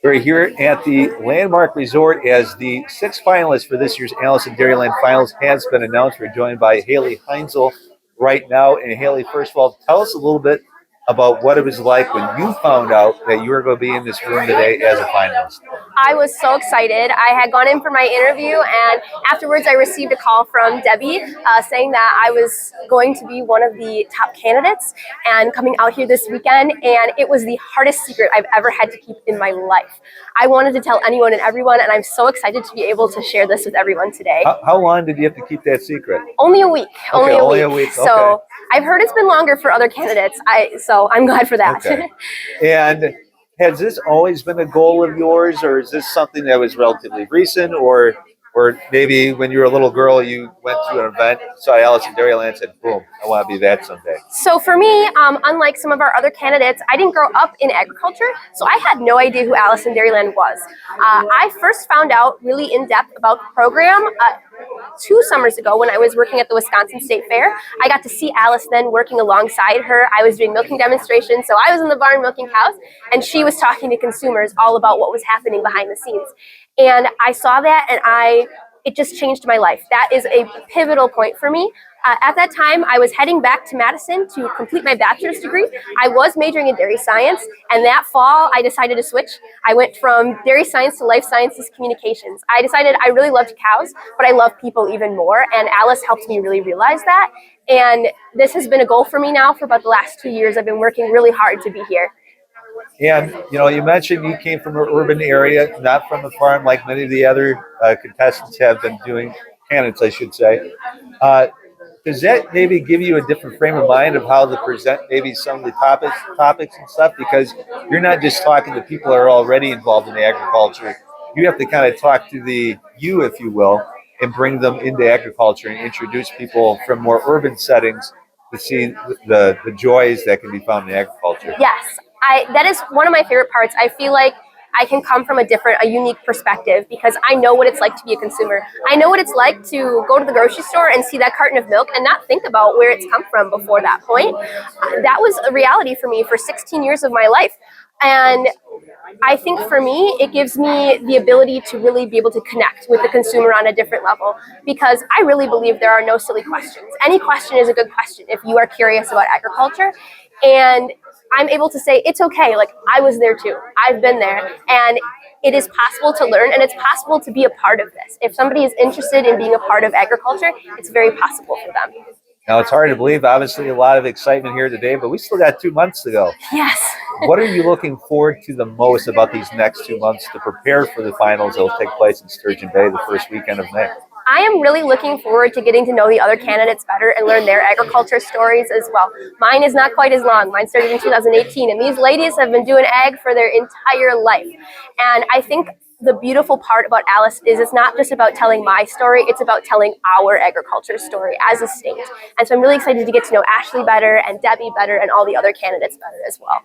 We're here at the Landmark Resort as the sixth finalist for this year's Alice in Dairyland Finals has been announced. We're joined by Halei Heinzel right now. And Halei, first of all, tell us a little bit about what it was like when you found out that you were going to be in this room today as a finalist. I was so excited. I had gone in for my interview, and afterwards I received a call from Debbie saying that I was going to be one of the top candidates and coming out here this weekend, and it was the hardest secret I've ever had to keep in my life. I wanted to tell anyone and everyone, and I'm so excited to be able to share this with everyone today. How long did you have to keep that secret? Only a week. Okay, only a week. Okay. So I've heard it's been longer for other candidates, so I'm glad for that. Okay. And has this always been a goal of yours, or is this something that was relatively recent, or maybe when you were a little girl, you went to an event, saw Alice in Dairyland, and said, boom, I want to be that someday? So for me, unlike some of our other candidates, I didn't grow up in agriculture, so I had no idea who Alice in Dairyland was. I first found out really in depth about the program 2 summers ago when I was working at the Wisconsin State Fair. I got to see Alice then working alongside her. I was doing milking demonstrations, so I was in the barn milking cows, and she was talking to consumers all about what was happening behind the scenes. And I saw that, and it just changed my life. That is a pivotal point for me. At that time, I was heading back to Madison to complete my bachelor's degree. I was majoring in dairy science, and that fall, I decided to switch. I went from dairy science to life sciences communications. I decided I really loved cows, but I love people even more, and Alice helped me really realize that. And this has been a goal for me now for about the last 2 years. I've been working really hard to be here. And, you mentioned you came from an urban area, not from a farm like many of the other contestants have been doing, candidates, I should say. Does that maybe give you a different frame of mind of how to present maybe some of the topics and stuff? Because you're not just talking to people that are already involved in agriculture. You have to kind of talk to you, if you will, and bring them into agriculture and introduce people from more urban settings to see the joys that can be found in agriculture. Yes, that is one of my favorite parts. I feel like I can come from a unique perspective because I know what it's like to be a consumer. I know what it's like to go to the grocery store and see that carton of milk and not think about where it's come from before that point. That was a reality for me for 16 years of my life. And I think for me, it gives me the ability to really be able to connect with the consumer on a different level, because I really believe there are no silly questions. Any question is a good question if you are curious about agriculture. And I'm able to say, it's okay, like I was there too. I've been there, and it is possible to learn, and it's possible to be a part of this. If somebody is interested in being a part of agriculture, it's very possible for them. Now, it's hard to believe, obviously, a lot of excitement here today, but we still got 2 months to go. Yes. What are you looking forward to the most about these next 2 months to prepare for the finals that will take place in Sturgeon Bay the first weekend of May? I am really looking forward to getting to know the other candidates better and learn their agriculture stories as well. Mine is not quite as long. Mine started in 2018, and these ladies have been doing ag for their entire life. And I think the beautiful part about Alice is it's not just about telling my story, it's about telling our agriculture story as a state. And so I'm really excited to get to know Ashley better and Debbie better and all the other candidates better as well.